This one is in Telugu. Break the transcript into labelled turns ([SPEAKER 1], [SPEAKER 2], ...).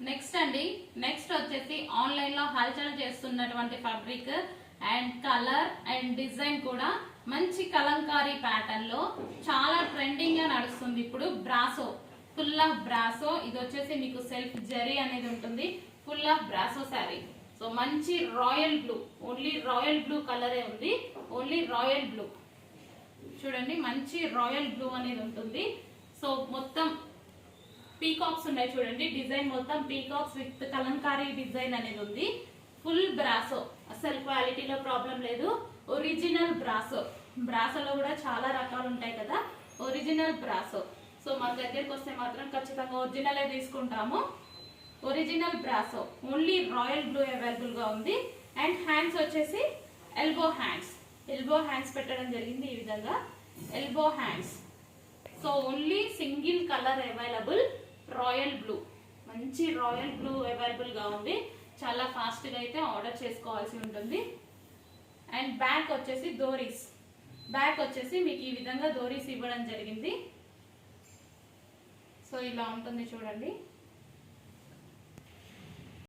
[SPEAKER 1] నెక్స్ట్ అండి, నెక్స్ట్ వచ్చేసి ఆన్లైన్ లో హల్చల్ చేస్తున్నటువంటి fabric and colour and design కూడా మంచి కలంకారీ ప్యాటర్న్ లో చాలా ట్రెండింగ్ గా నడుస్తుంది ఇప్పుడు. Brasso, full of brasso. ఇది వచ్చేసి మీకు సెల్ఫ్ జరీ అనేది ఉంటుంది. Full of brasso saree. So మంచి royal blue, only royal blue కలరే ఉంది. ఓన్లీ రాయల్ బ్లూ చూడండి, మంచి రాయల్ బ్లూ అనేది ఉంటుంది. సో మొత్తం పీకాక్స్ ఉన్నాయి చూడండి, డిజైన్ మొత్తం పీకాక్స్ విత్ కలంకారీ డిజైన్ అనేది ఉంది. ఫుల్ బ్రాసో, అసలు క్వాలిటీలో ప్రాబ్లం లేదు. Original brasso. బ్రాసోలో కూడా చాలా రకాలు ఉంటాయి కదా, ఒరిజినల్ బ్రాసో. సో మన దగ్గరకు వస్తే మాత్రం ఖచ్చితంగా ఒరిజినలే తీసుకుంటాము. Original brasso, only royal blue available గా ఉంది. అండ్ హ్యాండ్స్ వచ్చేసి ఎల్బో హ్యాండ్స్, ఎల్బో హ్యాండ్స్ పెట్టడం జరిగింది ఈ విధంగా, elbow hands. So only single colour available, royal blue. మంచి రాయల్ బ్లూ అవైలబుల్ గా ఉంది. చాలా ఫాస్ట్ గా అయితే ఆర్డర్ చేసుకోవాల్సి ఉంటుంది. అండ్ బ్యాక్ వచ్చేసి డోరీస్, బ్యాక్ వచ్చేసి మీకు ఈ విధంగా డోరీస్ ఇవ్వడం జరిగింది. సో ఇలా ఉంటుంది చూడండి.